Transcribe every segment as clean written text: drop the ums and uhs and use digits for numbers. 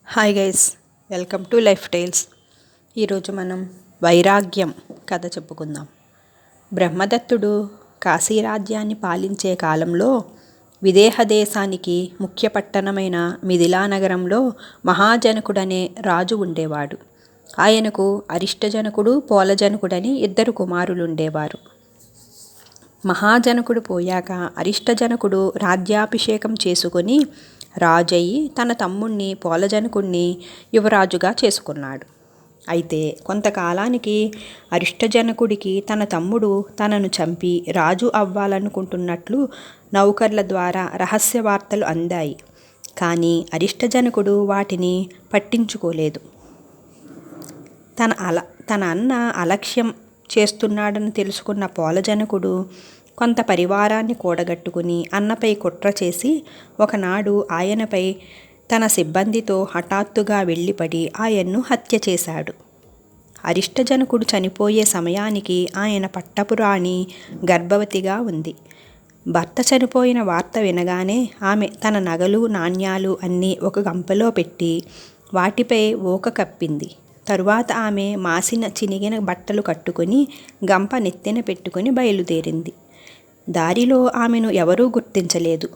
Hi guys, welcome to life tiles. ఈరోజు మనం వైరాగ్యం కథ చెప్పుకుందాం. బ్రహ్మదత్తుడు కాశీరాజ్యాన్ని పాలించే కాలంలో విదేహ దేశానికి ముఖ్య పట్టణమైన మిథిలా నగరంలో మహాజనకుడనే రాజు ఉండేవాడు. ఆయనకు అరిష్టజనకుడు, పోలజనకుడని ఇద్దరు కుమారులుండేవారు. మహాజనకుడు పోయాక అరిష్టజనకుడు రాజ్యాభిషేకం చేసుకొని రాజయ్యి తన తమ్ముణ్ణి పోలజనకుణ్ణి యువరాజుగా చేసుకున్నాడు. అయితే కొంతకాలానికి అరిష్టజనకుడికి తన తమ్ముడు తనను చంపి రాజు అవ్వాలనుకుంటున్నట్లు నౌకర్ల ద్వారా రహస్య వార్తలు అందాయి. కానీ అరిష్టజనకుడు వాటిని పట్టించుకోలేదు. తన అన్న అలక్ష్యం చేస్తున్నాడని తెలుసుకున్న పోలజనకుడు కొంత పరివారాన్ని కూడగట్టుకుని అన్నపై కుట్ర చేసి ఒకనాడు ఆయనపై తన సిబ్బందితో హఠాత్తుగా వెళ్ళిపడి ఆయన్ను హత్య చేశాడు. అరిష్టజనకుడు చనిపోయే సమయానికి ఆయన పట్టపురాణి గర్భవతిగా ఉంది. భర్త చనిపోయిన వార్త వినగానే ఆమె తన నగలు, నాణ్యాలు అన్నీ ఒక గంపలో పెట్టి వాటిపై ఊక కప్పింది. తరువాత ఆమె మాసిన చినిగిన బట్టలు కట్టుకుని గంప నెత్తిన పెట్టుకుని బయలుదేరింది. దారిలో ఆమెను ఎవరూ గుర్తించలేదు.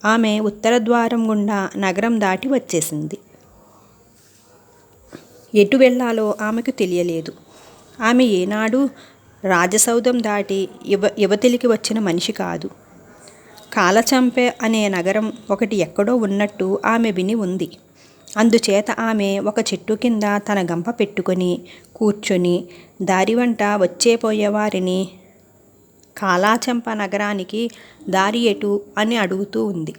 ఆమె ఉత్తర ద్వారం గుండా నగరం దాటి వచ్చేసింది. ఎటు వెళ్ళాలో ఆమెకు తెలియలేదు. ఆమె ఏనాడు రాజసౌధం దాటి యువతిలికి వచ్చిన మనిషి కాదు. కాలచంపె అనే నగరం ఒకటి ఎక్కడో ఉన్నట్టు ఆమె విని ఉంది. అందుచేత ఆమె ఒక చెట్టు కింద తన గంప పెట్టుకొని కూర్చొని దారి వంట వచ్చేపోయేవారిని కాలాచంప నగరానికి దారి ఎటు అని అడుగుతూ ఉంది.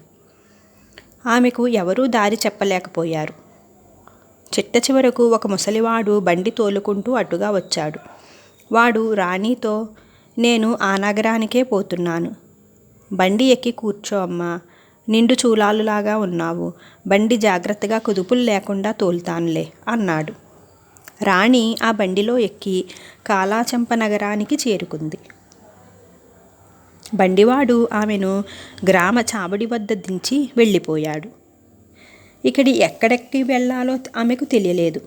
ఆమెకు ఎవరూ దారి చెప్పలేకపోయారు. చిట్ట చివరకు ఒక ముసలివాడు బండి తోలుకుంటూ అటుగా వచ్చాడు. వాడు రాణితో, నేను ఆ నగరానికే పోతున్నాను. బండి ఎక్కి కూర్చో అమ్మా, నిండు చూలాలులాగా ఉన్నావు. బండి జాగ్రత్తగా కుదుపులు లేకుండా తోలుతానులే అన్నాడు. రాణి ఆ బండిలో ఎక్కి కాలాచంప నగరానికి చేరుకుంది. బండివాడు ఆమెను గ్రామ చావడి వద్ద దించి వెళ్ళిపోయాడు. ఎక్కడికి వెళ్ళాలో ఆమెకు తెలియలేదు.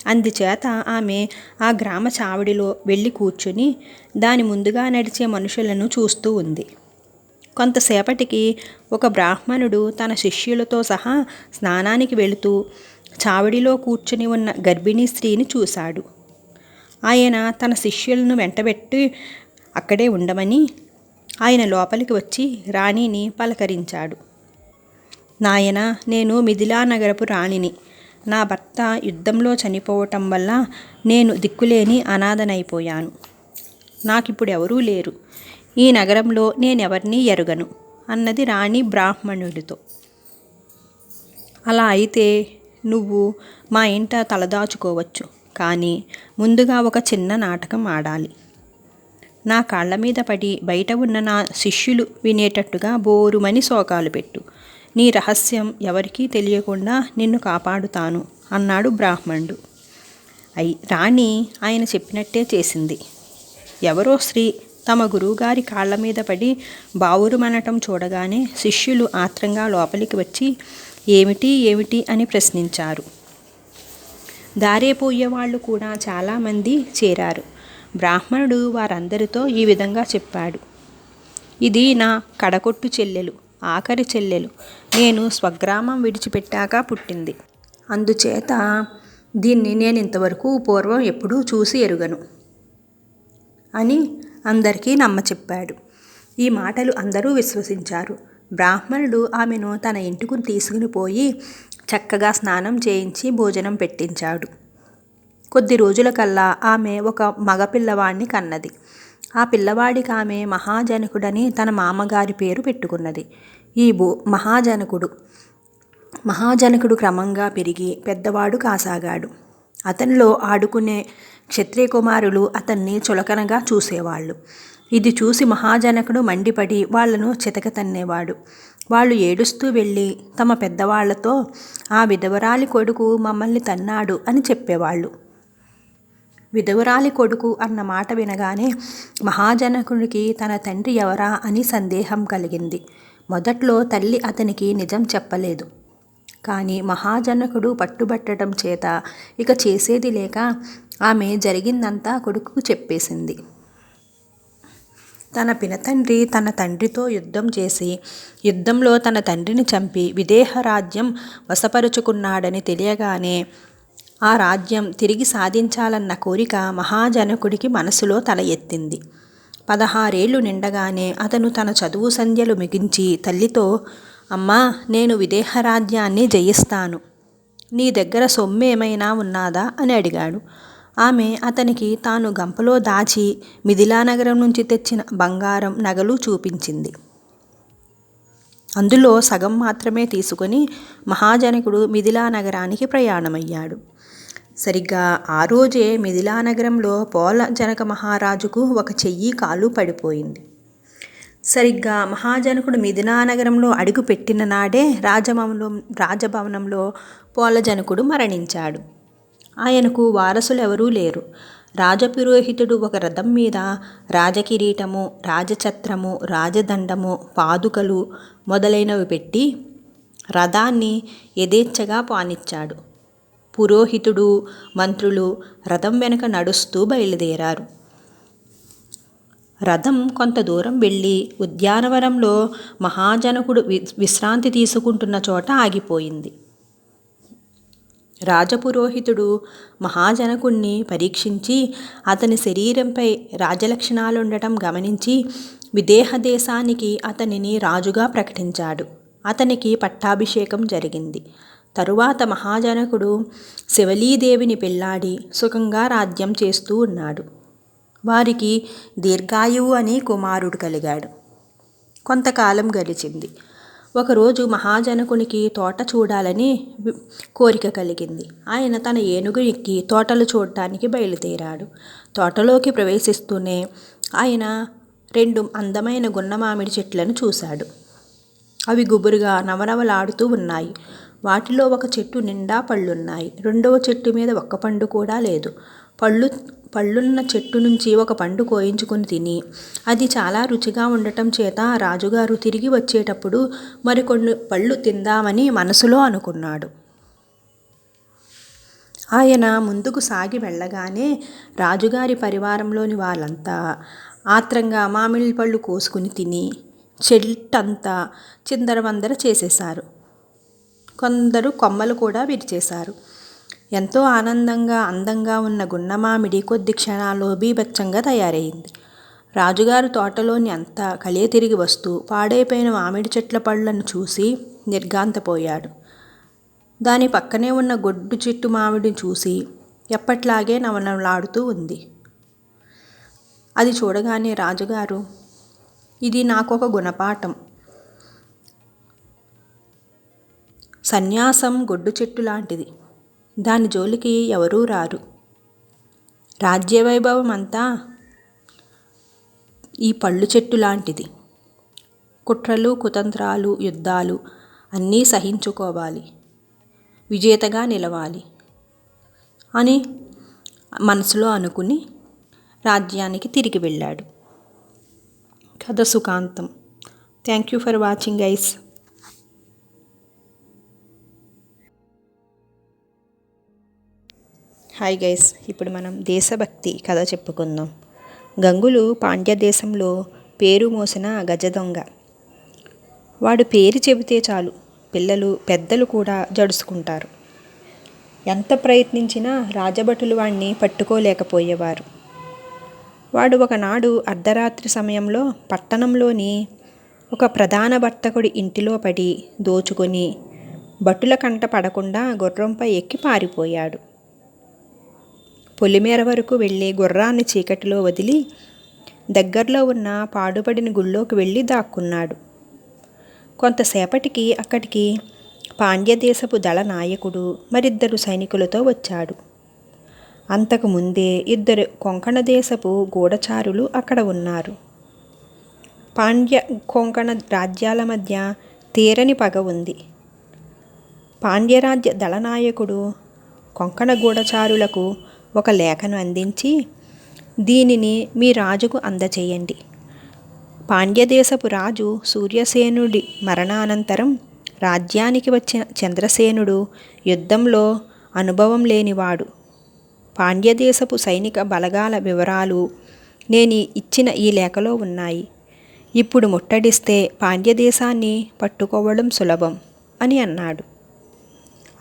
అందుచేత ఆమె ఆ గ్రామ చావడిలో వెళ్ళి కూర్చుని దాని ముందుగా నడిచే మనుషులను చూస్తూ ఉంది. కొంతసేపటికి ఒక బ్రాహ్మణుడు తన శిష్యులతో సహా స్నానానికి వెళుతూ చావడిలో కూర్చుని ఉన్న గర్భిణీ స్త్రీని చూశాడు. ఆయన తన శిష్యులను వెంటబెట్టి అక్కడే ఉండమని ఆయన లోపలికి వచ్చి రాణిని పలకరించాడు. నాయనా, నేను మిథిలా నగరపు రాణిని. నా భర్త యుద్ధంలో చనిపోవటం వల్ల నేను దిక్కులేని అనాథనైపోయాను. నాకిప్పుడు ఎవరూ లేరు. ఈ నగరంలో నేనెవరినీ ఎరుగను అన్నది రాణి బ్రాహ్మణుడితో. అలా అయితే నువ్వు మా ఇంట తలదాచుకోవచ్చు. కానీ ముందుగా ఒక చిన్న నాటకం ఆడాలి. నా కాళ్ల మీద పడి బయట ఉన్న నా శిష్యులు వినేటట్టుగా బోరుమని శోకాలు పెట్టు. నీ రహస్యం ఎవరికీ తెలియకుండా నిన్ను కాపాడుతాను అన్నాడు బ్రాహ్మణుడు. రాణి ఆయన చెప్పినట్టే చేసింది. ఎవరో స్త్రీ తమ గురువుగారి కాళ్ల మీద పడి బావురుమనటం చూడగానే శిష్యులు ఆత్రంగా లోపలికి వచ్చి ఏమిటి అని ప్రశ్నించారు. దారేపోయేవాళ్ళు కూడా చాలామంది చేరారు. బ్రాహ్మణుడు వారందరితో ఈ విధంగా చెప్పాడు. ఇది నా కడకొట్టు చెల్లెలు, ఆఖరి చెల్లెలు. నేను స్వగ్రామం విడిచిపెట్టాక పుట్టింది. అందుచేత దీన్ని నేను ఇంతవరకు పూర్వం ఎప్పుడూ చూసి ఎరుగను అని అందరికీ నమ్మచెప్పాడు. ఈ మాటలు అందరూ విశ్వసించారు. బ్రాహ్మణుడు ఆమెను తన ఇంటికి తీసుకుని పోయి చక్కగా స్నానం చేయించి భోజనం పెట్టించాడు. కొద్ది రోజులకల్లా ఆమె ఒక మగపిల్లవాడిని కన్నది. ఆ పిల్లవాడికి ఆమె మహాజనకుడని తన మామగారి పేరు పెట్టుకున్నది. ఈ మహాజనకుడు క్రమంగా పెరిగి పెద్దవాడు కాసాగాడు. అతనిలో ఆడుకునే క్షత్రియ కుమారులు అతన్ని చులకనగా చూసేవాళ్ళు. ఇది చూసి మహాజనకుడు మండిపడి వాళ్లను చితకతన్నేవాడు. వాళ్ళు ఏడుస్తూ వెళ్ళి తమ పెద్దవాళ్లతో, ఆ విధవరాలి కొడుకు మమ్మల్ని తన్నాడు అని చెప్పేవాళ్ళు. విధవరాలి కొడుకు అన్న మాట వినగానే మహాజనకుడికి తన తండ్రి ఎవరా అని సందేహం కలిగింది. మొదట్లో తల్లి అతనికి నిజం చెప్పలేదు. కానీ మహాజనకుడు పట్టుబట్టడం చేత ఇక చేసేది లేక ఆమె జరిగిందంతా కొడుకుకు చెప్పేసింది. తన పినతండ్రి తన తండ్రితో యుద్ధం చేసి యుద్ధంలో తన తండ్రిని చంపి విదేహ రాజ్యం వశపరుచుకున్నాడని తెలియగానే ఆ రాజ్యం తిరిగి సాధించాలన్న కోరిక మహాజనకుడికి మనసులో తల ఎత్తింది. 16 ఏళ్ళు నిండగానే అతను తన చదువు సంధ్యలు ముగించి తల్లితో, అమ్మా, నేను విదేహ రాజ్యాన్ని జయిస్తాను, నీ దగ్గర సొమ్ము ఏమైనా ఉన్నాదా అని అడిగాడు. ఆమె అతనికి తాను గంపలో దాచి మిథిలానగరం నుంచి తెచ్చిన బంగారం నగలు చూపించింది. అందులో సగం మాత్రమే తీసుకొని మహాజనకుడు మిథిలా నగరానికి ప్రయాణమయ్యాడు. సరిగ్గా ఆ రోజే మిథిలా నగరంలో పోల జనక మహారాజుకు ఒక చెయ్యి కాలు పడిపోయింది. సరిగ్గా మహాజనకుడు మిథిలా నగరంలో అడుగు పెట్టిన నాడే రాజభవనంలో పోలజనకుడు మరణించాడు. ఆయనకు వారసులెవరూ లేరు. రాజపురోహితుడు ఒక రథం మీద రాజకిరీటము, రాజఛత్రము, రాజదండము, పాదుకలు మొదలైనవి పెట్టి రథాన్ని యథేచ్ఛగా పానిచ్చాడు. పురోహితుడు, మంత్రులు రథం వెనుక నడుస్తూ బయలుదేరారు. రథం కొంత దూరం వెళ్ళి ఉద్యానవనంలో మహాజనకుడు విశ్రాంతి తీసుకుంటున్న చోట ఆగిపోయింది. రాజపురోహితుడు మహాజనకుణ్ణి పరీక్షించి అతని శరీరంపై రాజలక్షణాలుండటం గమనించి విదేహ దేశానికి అతనిని రాజుగా ప్రకటించాడు. అతనికి పట్టాభిషేకం జరిగింది. తరువాత మహాజనకుడు శివలీదేవిని పెళ్లాడి సుఖంగా రాజ్యం చేస్తూ ఉన్నాడు. వారికి దీర్ఘాయువు అని కుమారుడు కలిగాడు. కొంతకాలం గడిచింది. ఒకరోజు మహాజనకునికి తోట చూడాలని కోరిక కలిగింది. ఆయన తన ఏనుగు ఎక్కి తోటలు చూడటానికి బయలుదేరాడు. తోటలోకి ప్రవేశిస్తూనే ఆయన 2 అందమైన గున్న మామిడి చెట్లను చూశాడు. అవి గుబురుగా నవనవలాడుతూ ఉన్నాయి. వాటిలో ఒక చెట్టు నిండా పళ్ళున్నాయి. రెండవ చెట్టు మీద ఒక్క పండు కూడా లేదు. పళ్ళున్న చెట్టు నుంచి ఒక పండు కోయించుకుని తిని అది చాలా రుచిగా ఉండటం చేత రాజుగారు తిరిగి వచ్చేటప్పుడు మరికొన్ని పళ్ళు తిందామని మనసులో అనుకున్నాడు. ఆయన ముందుకు సాగి వెళ్ళగానే రాజుగారి పరివారంలోని వాళ్ళంతా ఆత్రంగా మామిడి పళ్ళు కోసుకుని తిని చెట్టంతా చిందరవందర చేసేశారు. కొందరు కొమ్మలు కూడా విరిచేశారు. ఎంతో ఆనందంగా అందంగా ఉన్న గున్నమామిడి కొద్ది క్షణాల్లో బీభత్సంగా తయారైంది. రాజుగారు తోటలోని అంతా కలియ తిరిగి వస్తూ పాడైపోయిన మామిడి చెట్ల పళ్ళను చూసి నిర్ఘాంతపోయాడు. దాని పక్కనే ఉన్న గొడ్డు చెట్టు మామిడిని చూసి ఎప్పట్లాగే నవనవలాడుతూ ఉంది. అది చూడగానే రాజుగారు, ఇది నాకొక గుణపాఠం. సన్యాసం గొడ్డు చెట్టు లాంటిది. దాని జోలికి ఎవరూ రారు. రాజ్యవైభవం అంతా ఈ పళ్ళు చెట్టు లాంటిది. కుట్రలు, కుతంత్రాలు, యుద్ధాలు అన్నీ సహించుకోవాలి, విజేతగా నిలవాలి అని మనసులో అనుకుని రాజ్యానికి తిరిగి వెళ్ళాడు. కథ సుఖాంతం. Thank you for watching guys. Hi guys, ఇప్పుడు మనం దేశభక్తి కథ చెప్పుకుందాం. గంగులు పాండ్య దేశంలో పేరు మోసిన గజ దొంగ. వాడు పేరు చెబితే చాలు పిల్లలు పెద్దలు కూడా జడుసుకుంటారు. ఎంత ప్రయత్నించినా రాజభటులు వాణ్ణి పట్టుకోలేకపోయేవారు. వాడు ఒకనాడు అర్ధరాత్రి సమయంలో పట్టణంలోని ఒక ప్రధాన వర్తకుడి ఇంటిలో పడి దోచుకొని భటుల కంట పడకుండా గుర్రంపై ఎక్కి పారిపోయాడు. పొలిమేర వరకు వెళ్ళి గుర్రాన్ని చీకటిలో వదిలి దగ్గరలో ఉన్న పాడుపడిన గుళ్ళోకి వెళ్ళి దాక్కున్నాడు. కొంతసేపటికి అక్కడికి పాండ్యదేశపు దళ నాయకుడు మరిద్దరు సైనికులతో వచ్చాడు. అంతకు ముందే 2 కొంకణ దేశపు గూఢచారులు అక్కడ ఉన్నారు. పాండ్య కొంకణ రాజ్యాల మధ్య తీరని పగ ఉంది. పాండ్యరాజ్య దళనాయకుడు కొంకణ గూఢచారులకు ఒక లేఖను అందించి, దీనిని మీ రాజుకు అందచేయండి. పాండ్యదేశపు రాజు సూర్యసేనుడి మరణానంతరం రాజ్యానికి వచ్చిన చంద్రసేనుడు యుద్ధంలో అనుభవం లేనివాడు. పాండ్యదేశపు సైనిక బలగాల వివరాలు నేను ఇచ్చిన ఈ లేఖలో ఉన్నాయి. ఇప్పుడు ముట్టడిస్తే పాండ్యదేశాన్ని పట్టుకోవడం సులభం అని అన్నాడు.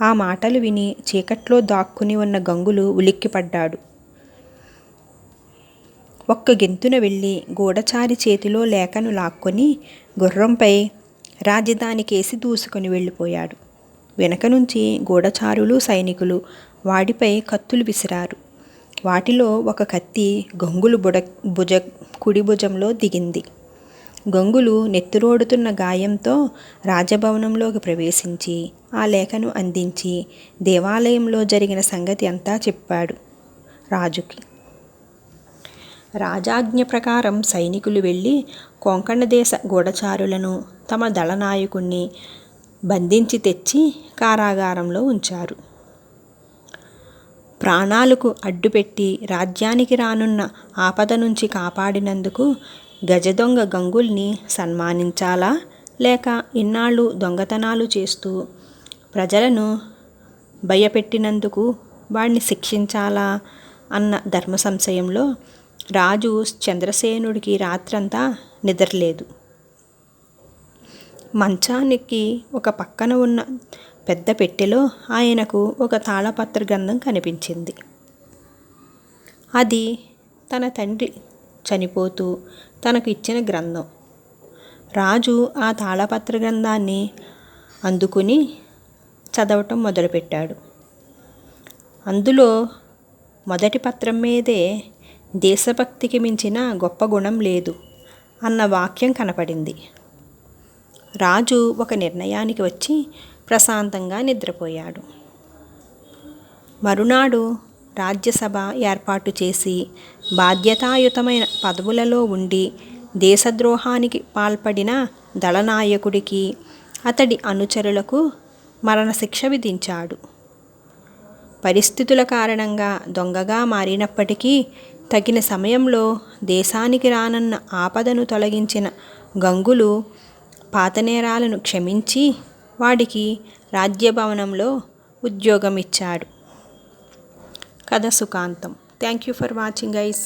ఆ మాటలు విని చీకట్లో దాక్కుని ఉన్న గంగులు ఉలిక్కిపడ్డాడు. ఒక్క గెంతున వెళ్ళి గూఢచారి చేతిలో లేఖను లాక్కొని గుర్రంపై రాజధానికేసి దూసుకొని వెళ్ళిపోయాడు. వెనక నుంచి గూఢచారులు సైనికులు వాడిపై కత్తులు విసిరారు. వాటిలో ఒక కత్తి గంగులు కుడి భుజంలో దిగింది. గంగులు నెత్తురోడుతున్న గాయంతో రాజభవనంలోకి ప్రవేశించి ఆ లేఖను అందించి దేవాలయంలో జరిగిన సంగతి అంతా చెప్పాడు రాజుకి. రాజాజ్ఞ ప్రకారం సైనికులు వెళ్ళి కొంకణ దేశ గూఢచారులను తమ దళనాయకుణ్ణి బంధించి తెచ్చి కారాగారంలో ఉంచారు. ప్రాణాలకు అడ్డుపెట్టి రాజ్యానికి రానున్న ఆపద నుంచి కాపాడినందుకు గజదొంగ గంగుల్ని సన్మానించాలా, లేక ఇన్నాళ్ళు దొంగతనాలు చేస్తూ ప్రజలను భయపెట్టినందుకు వాడిని శిక్షించాలా అన్న ధర్మ సంశయంలో రాజు చంద్రసేనుడికి రాత్రంతా నిద్రలేదు. మంచానికి ఒక పక్కన ఉన్న పెద్ద పెట్టెలో ఆయనకు ఒక తాళపత్ర గ్రంథం కనిపించింది. అది తన తండ్రి చనిపోతూ తనకు ఇచ్చిన గ్రంథం. రాజు ఆ తాళపత్ర గ్రంథాన్ని అందుకుని చదవటం మొదలుపెట్టాడు. అందులో మొదటి పత్రం మీదే దేశభక్తికి మించిన గొప్ప గుణం లేదు అన్న వాక్యం కనపడింది. రాజు ఒక నిర్ణయానికి వచ్చి ప్రశాంతంగా నిద్రపోయాడు. మరునాడు రాజ్యసభ ఏర్పాటు చేసి బాధ్యతాయుతమైన పదవులలో ఉండి దేశద్రోహానికి పాల్పడిన దళనాయకుడికి అతడి అనుచరులకు మరణశిక్ష విధించాడు. పరిస్థితుల కారణంగా దొంగగా మారినప్పటికీ తగిన సమయంలో దేశానికి రానున్న ఆపదను తొలగించిన గంగులు పాతనేరాలను క్షమించి వాడికి రాజ్యభవనంలో ఉద్యోగం ఇచ్చాడు. కథ సుఖాంతం. Thank you for watching guys.